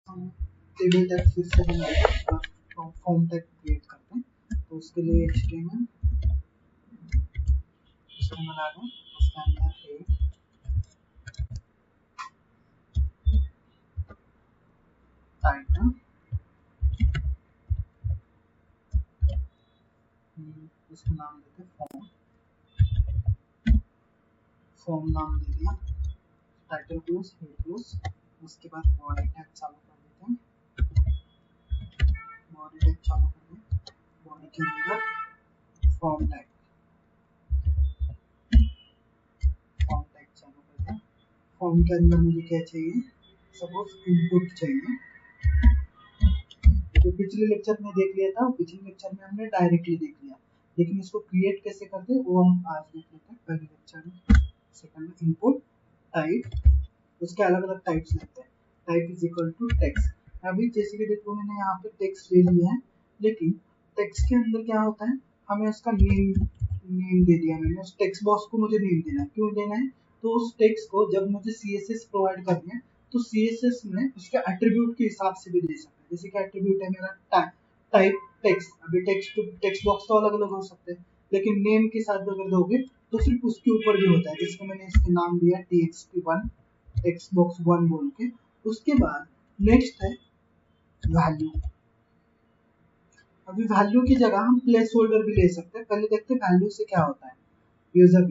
हम table tag फिर से बनाते हैं, फॉर्म टैग क्रिएट करते हैं। तो उसके लिए HTML आ गया, उसके अंदर टाइटल, उसका नाम देते हैं फॉर्म नाम दे दिया, टाइटल क्लोज, हेड क्लोज। उसके बाद बॉडी टैग चालू कर देते हैं, बॉडी टैग चालू कर दें, बॉडी के अंदर फॉर्म टैग चालू कर दें। फॉर्म के अंदर मुझे क्या चाहिए, सपोज इनपुट चाहिए। जो पिछले लेक्चर में देख लिया था, पिछले लेक्चर में हमने डायरेक्टली देख लिया, लेकिन इसको क्रिएट कैसे करते हैं वो हम आज देख लेते हैं। पहले लेक्चर में, सेकंड में इनपुट टाइप, उसके अलग अलग टाइप्स लेते हैं। Type is equal to text. अभी जैसे कि देखो मैंने यहाँ पे टेक्स्ट ले लिया है, लेकिन टेक्स्ट के अंदर क्या होता है, हमें उसका नेम दे दिया मैंने। उस टेक्स्ट बॉक्स को मुझे नेम देना है, क्यों देना है, तो उस टेक्स्ट को जब मुझे CSS प्रोवाइड करनी है तो CSS में उसके एट्रीब्यूट के हिसाब से भी दे सकते हैं। जैसे कि एट्रीब्यूट है मेरा टाइप टेक्स्ट, अभी टेक्स्ट बॉक्स तो अलग अलग हो सकते हैं, लेकिन नेम के साथ अगर दोगे तो सिर्फ उसके ऊपर भी होता है। जिसको मैंने इसके नाम दिया txt1, टेक्स्ट बॉक्स 1 बोल के। उसके बाद नेक्स्ट है वैल्यू। अभी वैल्यू की जगह हम प्लेस होल्डर भी ले सकते हैं। पहले देखते हैं वैल्यू से क्या होता है। यूजर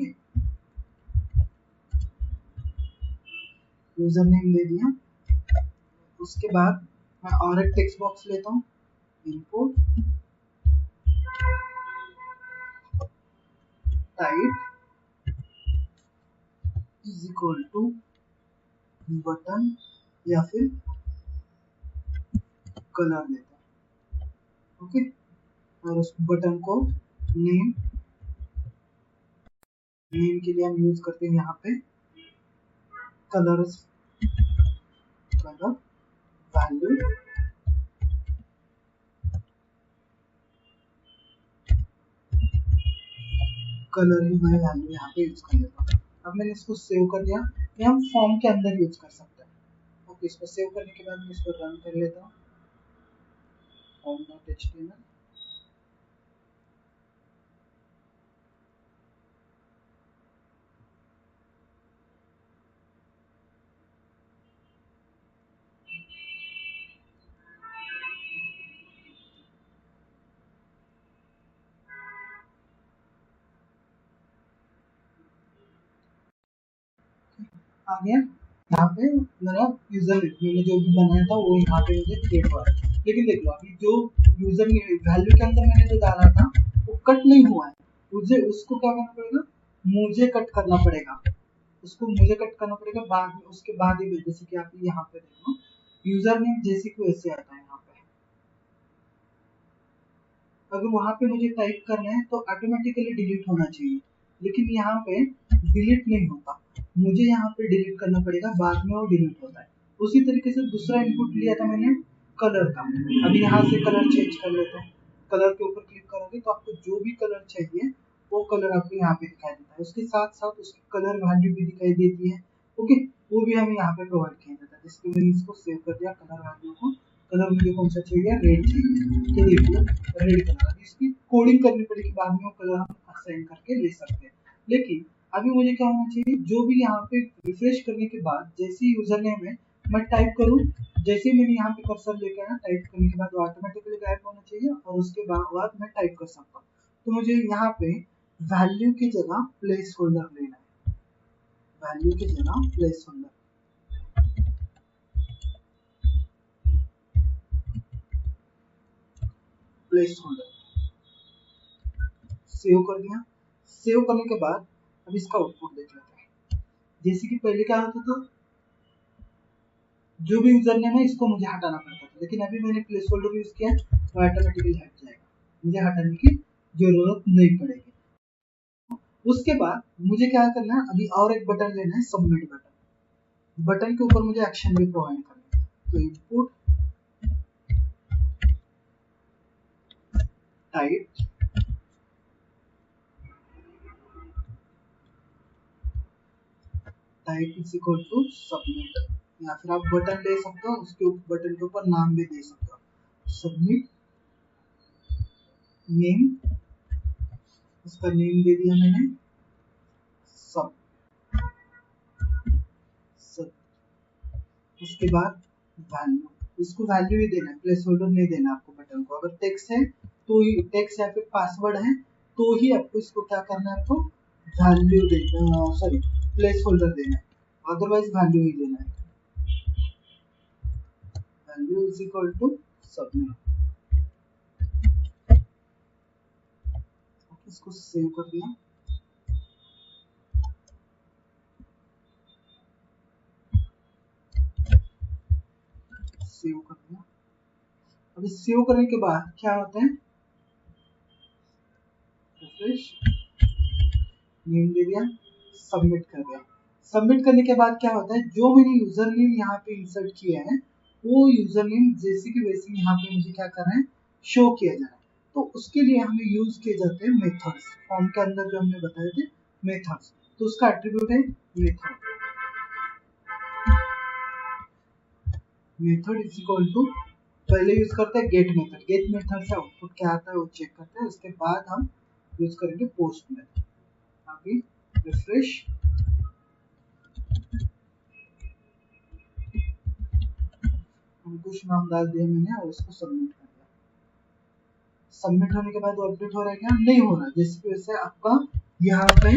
नेम दे दिया। उसके बाद मैं और एक टेक्स्ट बॉक्स लेता हूँ, input type is equal to button या फिर कलर लेता हूँ, ओके। और उस बटन को नेम के लिए हम यूज करते हैं यहाँ पे कलर वैल्यू, कलर ही मैं वैल्यू यहाँ पे यूज कर लेता हूँ। अब मैंने इसको सेव कर दिया। ये हम फॉर्म के अंदर यूज कर सकते हैं, ओके। इसको सेव करने के बाद मैं इसको रन कर लेता हूँ, form.html। आ गया। यहाँ पे मेरा यूजर मैंने जो भी बनाया था वो यहाँ पे मुझे क्रिएट हुआ है। लेकिन देख लो अभी जो यूजर वैल्यू के अंदर मैंने जो डाला था वो कट नहीं हुआ है। मुझे उसको क्या करना पड़ेगा, मुझे कट करना पड़ेगा, उसको मुझे कट करना पड़ेगा बाद में। उसके बाद ही जैसे कि आप यहाँ पे देखो यूजर नेम जैसे कि वैसे आता है। यहाँ पे अगर वहां पे मुझे टाइप करना है तो ऑटोमेटिकली डिलीट होना चाहिए, लेकिन यहाँ पे डिलीट नहीं होता, मुझे यहाँ पे डिलीट करना पड़ेगा, बाद में वो डिलीट होता है। उसी तरीके से दूसरा इनपुट लिया था मैंने कलर का। अभी यहाँ से कलर चेंज कर लेते हैं। कलर के ऊपर क्लिक करोगे तो आपको जो भी कलर चाहिए वो कलर आपको यहाँ पे दिखाई देता है। उसके साथ साथ उसकी कलर वैल्यू भी दिखाई देती है, ओके। वो भी हमें यहाँ पे प्रोवाइड किया जाता है। जिसके मैंने इसको सेव कर दिया कलर वैल्यू को। कलर मुझे कौन सा चाहिए, रेड चाहिए, तो देखो रेड कलर। इसकी कोडिंग करनी पड़ेगी, बाद में वो कलर हम असाइन करके ले सकते हैं। लेकिन अभी मुझे क्या होना चाहिए, जो भी यहाँ पे रिफ्रेश करने के बाद जैसे ही यूजर नेम है मैं टाइप करूँ, जैसे मैंने यहाँ पे कर्सर लेके आया, टाइप करने के बाद वो ऑटोमेटिकली गायब होना चाहिए और उसके बाद मैं टाइप कर सकता हूँ। तो मुझे यहाँ पे वैल्यू की जगह प्लेस होल्डर लेना है, वैल्यू की जगह place holder, place holder save कर दिया। सेव करने के बाद अब इसका आउटपुट देख लेते हैं। जैसे कि पहले क्या होता था, जो भी यूजर नेम है इसको मुझे हटाना पड़ता था, लेकिन अभी मैंने प्लेस होल्डर यूज किया तो ऑटोमेटिकली हट जाएगा, मुझे हटाने की जरूरत नहीं पड़ेगी। उसके बाद मुझे क्या करना है, अभी और एक बटन लेना है, सबमिट बटन। बटन के ऊपर मुझे एक्शन भी प्रोवाइड करना है। तो input type is equal to submit. या फिर आप बटन ले सकते हो, उसके बटन के ऊपर नाम भी दे सकते हो। सबमिट नेम, उसका नेम दे दिया मैंने सब। उसके बाद वैल्यू, इसको वैल्यू ही देना है, प्लेस होल्डर नहीं देना आपको बटन को। अगर टेक्स्ट है तो ही, टेक्स्ट या फिर पासवर्ड है तो ही आपको इसको क्या करना है, आपको वैल्यू देना, सॉरी प्लेस होल्डर देना है, अदरवाइज वैल्यू ही देना है। Value is equal to submit. इसको सेव कर दिया। सेव कर दिया। अभी सेव करने के बाद क्या होता है, रिफ्रेश, नेम दे दिया, सबमिट कर दिया। सबमिट करने के बाद क्या होता है, जो मैंने यूजर नेम यहाँ पे इंसर्ट किया है वो यूजर नेम जैसे कि वैसे यहाँ पे मुझे क्या करना है, शो किया जा रहा है। तो उसके लिए हमें यूज किए जाते हैं मेथड्स, फॉर्म के अंदर जो हमने बताए थे मेथड्स। तो उसका एट्रीब्यूट है method. Method is equal to, पहले यूज करते हैं गेट मेथड। गेट मेथड से आउटपुट क्या आता है वो चेक करते हैं, उसके बाद हम यूज करेंगे पोस्ट मेथड। अभी रिफ्रेश, कुछ नाम डाल दिया मैंने और उसको सबमिट कर दिया। सबमिट होने के बाद वो अपडेट हो रहा है क्या, नहीं हो रहा, जैसे कि वैसे आपका यहाँ पे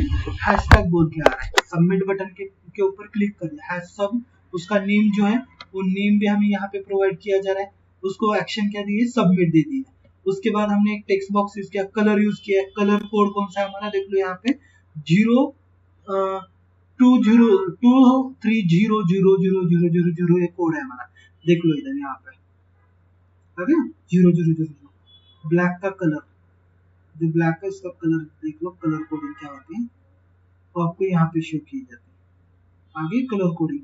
हैशटैग बोल के आ रहा है। सबमिट बटन के ऊपर क्लिक कर दिया, हैश सब, उसका नेम जो है वो नेम भी हमें यहाँ पे प्रोवाइड किया जा रहा है। उसको एक्शन क्या दिए, सबमिट दे दिया। उसके बाद हमने एक टेक्स्ट बॉक्स यूज किया, कलर यूज किया। कलर कोड कौन सा है हमारा, देख लो यहाँ पे 023000000 एक कोड है हमारा, देख लो इधर यहाँ पे आ गया 000। ब्लैक का कलर, जो ब्लैक है उसका कलर देख लो, कलर कोडिंग क्या होती है तो आपको यहाँ पे शो की जाती है। आगे कलर कोडिंग,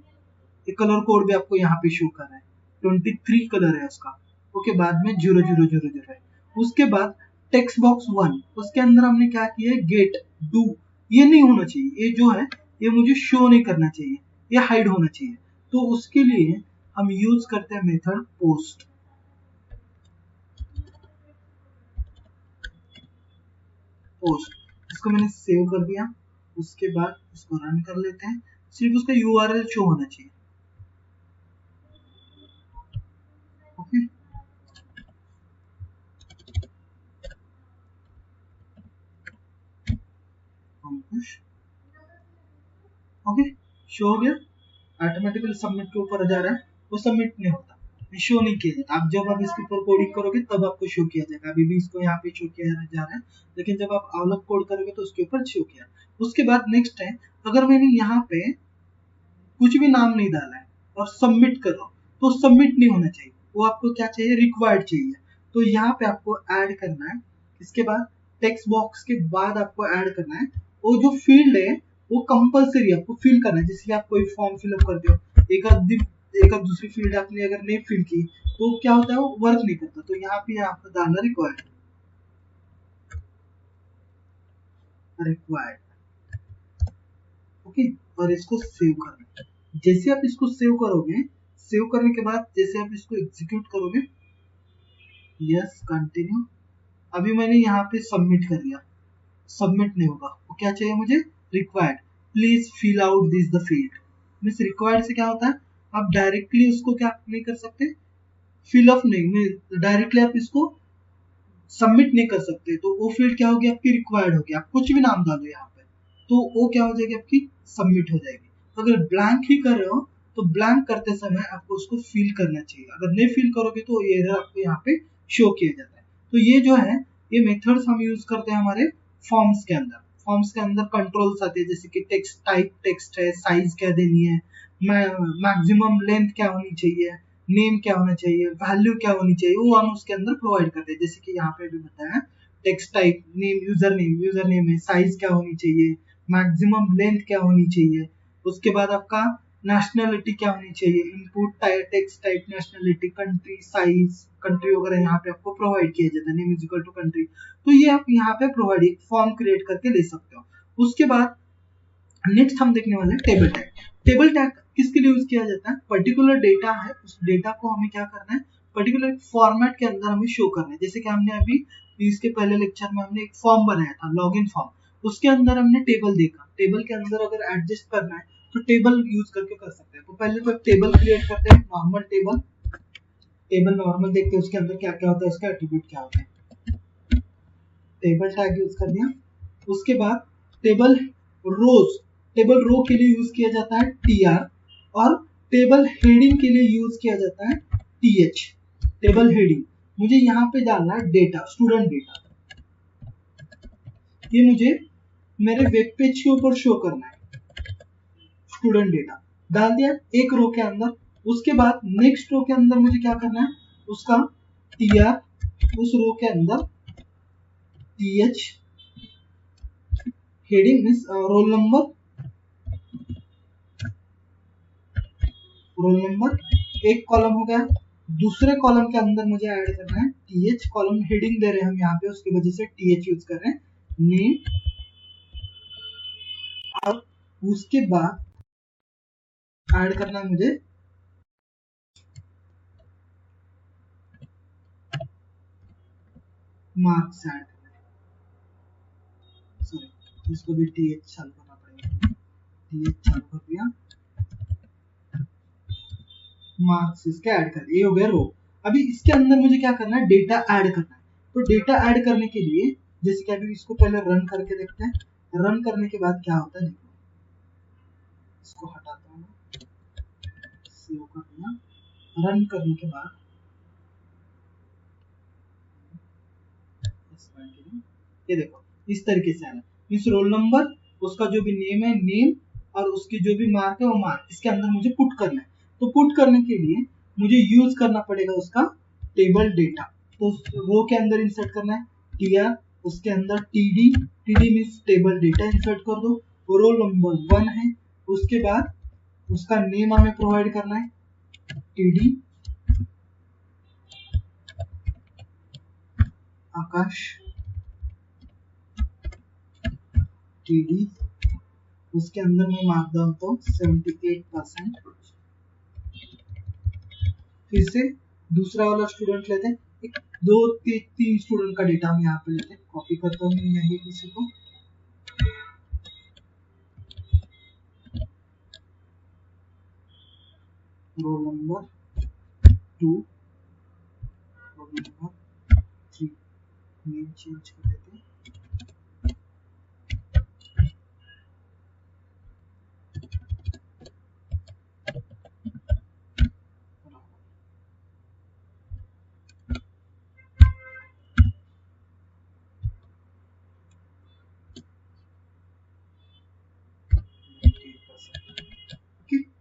ये कलर कोड भी आपको यहाँ पे शो कर रहा है, 23 कलर है उसका। ओके, बाद में 0000 है। उसके बाद टेक्स्ट बॉक्स 1, उसके अंदर हमने क्या किया है, गेट डू, ये नहीं होना चाहिए, ये जो है ये मुझे शो नहीं करना चाहिए, ये हाइड होना चाहिए। तो उसके लिए हम यूज करते हैं मेथड पोस्ट। पोस्ट, इसको मैंने सेव कर दिया। उसके बाद इसको रन कर लेते हैं, सिर्फ उसका यूआरएल शो होना चाहिए। ओके, ओके शो हो गया, ऑटोमेटिकली सबमिट के ऊपर जा रहा है। वो सबमिट नहीं होता, शो नहीं किया जाता। आप जब आप इसके ऊपर कोडिंग करोगे तब आपको शो किया जाएगा। अभी भी इसको यहाँ पे शो किया जा रहा है, लेकिन जब आप अलग कोड करोगे तो उसके ऊपर शो किया। उसके बाद नेक्स्ट है, अगर मैंने यहाँ पे कुछ भी नाम नहीं डाला है और सबमिट करो तो सबमिट नहीं होना चाहिए, वो आपको क्या चाहिए, रिक्वायर्ड चाहिए। तो यहाँ पे आपको ऐड करना है। इसके बाद टेक्स्ट बॉक्स के बाद आपको ऐड करना है, वो जो फील्ड है वो कंपलसरी आपको फिल करना है। जैसे आप कोई फॉर्म फिलअप करते हो, एक आध दूसरी फील्ड आपने अगर नहीं फिल की तो क्या होता है, वो वर्क नहीं करता। तो यहाँ पे आपको डालना रिक्वायर्ड, ओके, और इसको सेव करना। जैसे आप इसको सेव करोगे, सेव करने के बाद जैसे आप इसको एग्जीक्यूट करोगे, यस कंटिन्यू, अभी मैंने यहाँ पे सबमिट कर दिया, सबमिट नहीं होगा। वो क्या चाहिए मुझे, required, please fill out this the field. Means required से क्या होता है, आप डायरेक्टली उसको क्या नहीं कर सकते, फिल अप नहीं, डायरेक्टली आप इसको सबमिट नहीं कर सकते। तो वो फील्ड क्या होगी, आपकी रिक्वायर्ड होगी। आप कुछ भी नाम डालो यहाँ पे तो वो क्या हो जाएगी, आपकी सबमिट हो जाएगी। अगर ब्लैंक ही कर रहे हो तो ब्लैंक करते समय आपको उसको फिल करना चाहिए। अगर नहीं फिल करोगे तो ये एरर आपको यहाँ पे शो किया जाता है। तो ये जो है, ये मेथड्स हम यूज करते हैं हमारे फॉर्म्स के अंदर। फॉर्म्स के अंदर कंट्रोल्स आते हैं, जैसे कि टेक्स्ट टाइप टेक्स्ट है, साइज क्या देनी है, मैक्सिमम लेंथ क्या होनी चाहिए, नेम क्या होना चाहिए, वैल्यू क्या होनी चाहिए, वो हम उसके अंदर प्रोवाइड करते हैं। जैसे कि यहाँ पे भी बताया, text type name, user name है, साइज क्या होनी चाहिए, मैक्सिमम लेंथ क्या होनी चाहिए। उसके बाद आपका नेशनलिटी क्या होनी चाहिए, input text type, nationality, country, size, country वगैरह यहाँ पे आपको प्रोवाइड किया जाता है। Name is equal to country, तो ये आप यहाँ पे प्रोवाइड एक फॉर्म क्रिएट करके ले सकते हो। उसके बाद नेक्स्ट हम देखने वाले हैं टेबल टैग। टेबल टैग किसके लिए यूज किया जाता है? पर्टिकुलर डेटा है, उस डेटा को हमें क्या करना है, पर्टिकुलर फॉर्मेट के अंदर हमें शो करना है। जैसे कि हमने अभी इसके पहले लेक्चर में हमने एक फॉर्म बनाया था, लॉगिन फॉर्म, उसके अंदर हमने टेबल देखा, टेबल के अंदर अगर एडजस्ट करना है तो टेबल यूज करके कर सकते हैं। तो पहले तो एक टेबल क्रिएट करते हैं, नॉर्मल टेबल, टेबल नॉर्मल देखते हैं उसके अंदर क्या क्या होता है, उसका एट्रीब्यूट क्या होता है, टेबल टैग यूज कर दिया। उसके बाद टेबल रोज, टेबल रो के लिए यूज किया जाता है tr, और टेबल हेडिंग के लिए यूज किया जाता है th। टेबल हेडिंग मुझे यहाँ पे डालना है डेटा, स्टूडेंट डेटा, ये मुझे मेरे वेब पेज के ऊपर शो करना है, स्टूडेंट डेटा डाल दिया एक रो के अंदर। उसके बाद नेक्स्ट रो के अंदर मुझे क्या करना है, उसका tr, उस रो के अंदर th, heading means roll number, roll number एक कॉलम हो गया। दूसरे कॉलम के अंदर मुझे ऐड करना है th, कॉलम हेडिंग दे रहे हैं हम यहाँ पे, उसकी वजह से th यूज कर रहे हैं, नेम, और उसके बाद ऐड करना है मुझे मार्क्स, ऐड करना है, सॉरी इसको भी th चालू करना पड़ेगा, th चालू कर दिया, मार्क्स इसके ऐड कर दिए, ये हो गया रो। अभी इसके अंदर मुझे क्या करना है, डेटा ऐड करना है। तो डेटा ऐड करने के लिए जैसे कि अभी इसको पहले रन करके देखते हैं, रन करने के बाद क्या होता है देखो, इसको हटाता हूँ, सेव कर दिया, रन करने के बाद ये देखो इस तरीके से आना, इस रोल नंबर, उसका जो भी नेम है नेम, और उसकी जो भी मार्क है वो मार्क इसके अंदर मुझे पुट करना है। तो पुट करने के लिए मुझे यूज करना पड़ेगा उसका टेबल डेटा। तो रो के अंदर इंसर्ट करना है tr, उसके अंदर td, td means table data insert कर दो, रोल नंबर 1 है, उसके बाद उसका नेम हमें प्रोवाइड करना है td आकाश, td, उसके अंदर मैं मार्क डालता हूँ 78%। फिर से दूसरा वाला स्टूडेंट लेते हैं, एक दो तीन स्टूडेंट का डेटा हम यहाँ पे लेते हैं, कॉपी करता हूँ यही किसी को, roll number 2, roll number 3, name change कर देते हैं,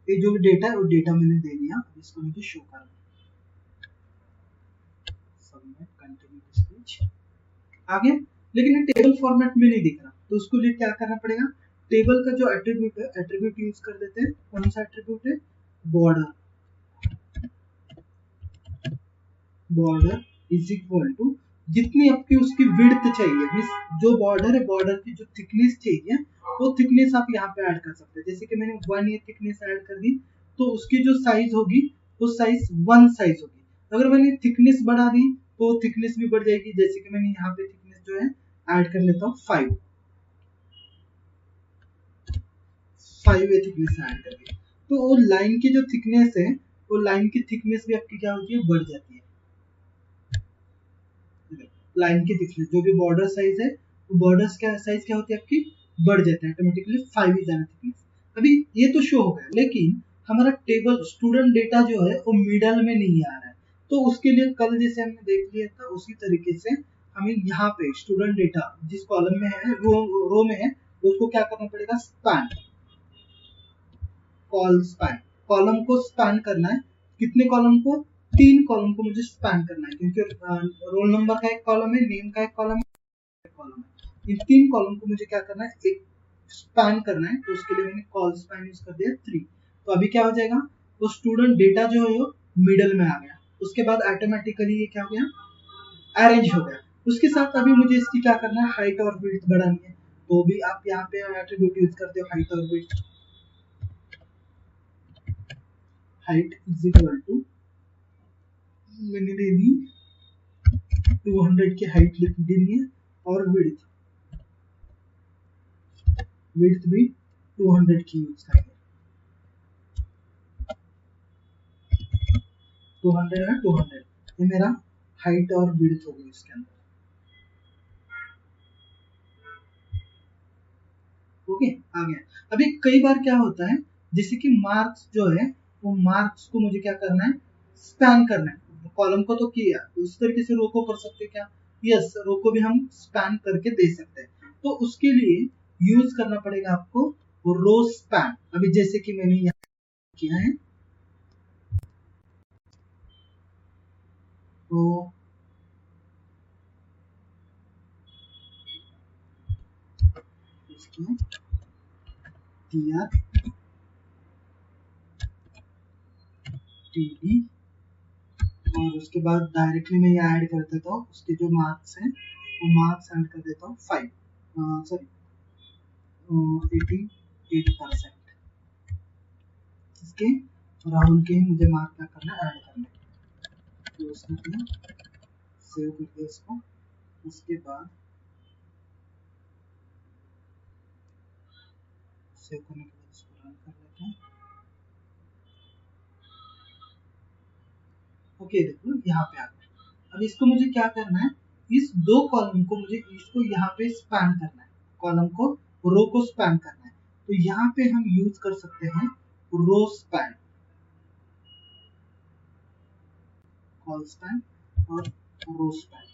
ये जो भी डेटा है वो डेटा मैंने दे दिया, इसको मुझे शो करना है, सबमिट, कंटिन्यू दिस पेज, आगे। लेकिन ये टेबल फॉर्मेट में नहीं दिख रहा, तो उसको लिए क्या करना पड़ेगा, टेबल का जो एट्रीब्यूट है, एट्रीब्यूट यूज कर देते हैं। कौन सा एट्रीब्यूट है, border, border is equal to जितनी आपकी उसकी विड्थ चाहिए, मींस जो बॉर्डर है बॉर्डर की जो थिकनेस चाहिए वो थिकनेस आप यहाँ पे ऐड कर सकते हैं। जैसे कि मैंने 1 ये थिकनेस ऐड कर दी, तो उसकी जो साइज होगी वो साइज 1 साइज होगी। अगर मैंने थिकनेस बढ़ा दी तो थिकनेस भी बढ़ जाएगी। जैसे कि मैंने यहाँ पे थिकनेस जो है ऐड कर लेता हूँ 5 ये थिकनेस ऐड कर दी, तो वो लाइन की जो थिकनेस है वो लाइन की थिकनेस भी आपकी क्या होती है, बढ़ जाती है। लाइन की थिकनेस जो भी बॉर्डर साइज है वो बॉर्डर का साइज क्या होती है आपकी, बढ़ जाता है ऑटोमेटिकली, 5 इज थिकनेस। अभी ये तो शो हो गया, लेकिन हमारा टेबल स्टूडेंट डेटा जो है वो मिडल में नहीं आ रहा है। तो उसके लिए कल जैसे हमने देख लिया था उसी तरीके से हमें यहाँ पे स्टूडेंट डेटा जिस कॉलम में है, रो में है, उसको क्या करना पड़ेगा, स्पैन, कॉल स्पैन, कॉलम को स्पैन करना है। कितने कॉलम को, 3 कॉलम को मुझे स्पैन करना है, क्योंकि रोल नंबर का एक कॉलम है, नेम का एक कॉलम है, इन 3 कॉलम को मुझे क्या करना है, एक स्पैन करना है। तो उसके लिए मैंने कॉल स्पैन यूज कर दिया 3। तो अभी क्या हो जाएगा, वो स्टूडेंट डेटा जो है वो मिडल में आ गया। उसके बाद ऑटोमेटिकली ये क्या हो गया, अरेंज हो गया। उसके साथ अभी मुझे इसकी क्या करना है, हाइट और विड्थ बढ़ानी है। तो भी आप यहाँ पे एट्रीब्यूट यूज करते हो हाइट और width, height is equal to, मैंने दे दी 200 की हाइट लिख देनी है, और विड्थ भी 200 की यूज करेंगे। 200 है 200, ये मेरा हाइट और विड्थ हो गई इसके अंदर। ओके, आ गया। अभी कई बार क्या होता है, जैसे कि मार्क्स जो है, वो मार्क्स को मुझे क्या करना है, स्पैन करना है। कॉलम को तो किया, उस तरीके से रो को कर सकते हैं क्या? यस, रो को भी हम स्पैन करके दे सकते हैं। तो उसके लिए यूज करना पड़ेगा आपको रो स्पैन। अभी जैसे कि मैंने यहाँ किया है, तो इसको TR TD, और उसके बाद डायरेक्टली मैं ये ऐड कर देता हूँ उसके जो मार्क्स हैं, वो मार्क्स ऐड कर देता हूँ 5, सॉरी 88%। इसके राहुल के ही मुझे मार्क क्या करना है, ऐड करना है। तो उसमें सेव कर दिया इसको। उसके बाद सेव करने के बाद इसको रन कर लेते हैं। ओके, देखो यहाँ पे आ गया। अब इसको मुझे क्या करना है, इस दो कॉलम को मुझे इसको यहाँ पे स्पैन करना है, कॉलम को रो को स्पैन करना है। तो यहाँ पे हम यूज कर सकते हैं रो स्पैन, कॉल स्पैन और रो स्पैन।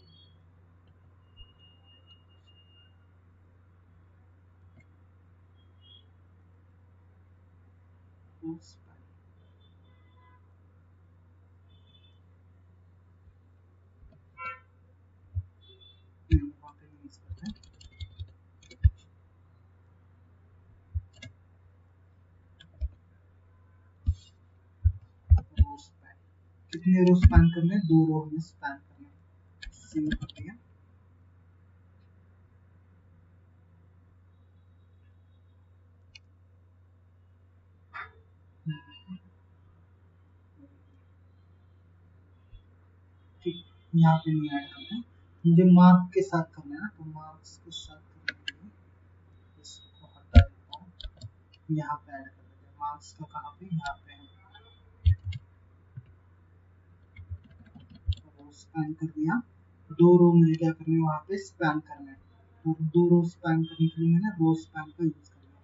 रो स्पैन वहाँ पे यूज करते हैं। रो स्पैन कितने रो स्पैन करने हैं, 2 रो हमें स्पैन करने हैं। सेव कर दिया। ठीक, यहाँ पे नहीं ऐड करते हैं, मुझे मार्क के साथ करना है ना, तो मार्क्स के साथ करने के लिए इसको हटा देता हूँ, यहाँ पे ऐड कर देते हैं। मार्क्स का कहाँ पे, यहाँ पे है, रो स्पैन कर दिया। 2 रो मुझे क्या करने हैं, वहाँ पे स्पैन करना है। तो 2 रो स्पैन करने के लिए मैंने रो स्पैन का यूज कर लिया।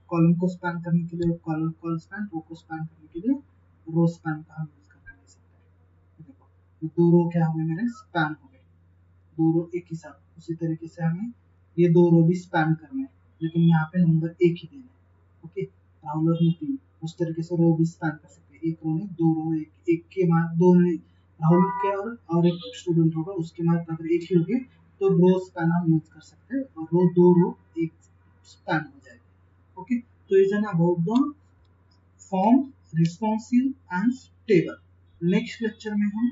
कॉलम को स्पैन करने के लिए कॉलम कॉल स्पैन, रो को स्पैन करने के लिए रो स्पैन का हम यूज करके ले सकते हैं। देखो, ये 2 रो क्या हुए मेरे, स्पैन हो गए, 2 रो एक ही साथ। उसी तरीके से हमें ये 2 रो भी स्पैन करने हैं, लेकिन यहाँ पे नंबर 1 ही देना है। ओके, राहुल और नितिन, उस तरीके से रो भी स्पैन कर सकते हैं। एक रो में 2 रो, एक के मार्क 2 में राहुल के और एक स्टूडेंट होगा, उसके मार्क अगर एक ही होंगे तो रो स्पैन हम यूज कर सकते हैं, और रो 2 रो एक स्पैन हो जाएगा। ओके, तो is an about the form, responsive and table. Next lecture में हम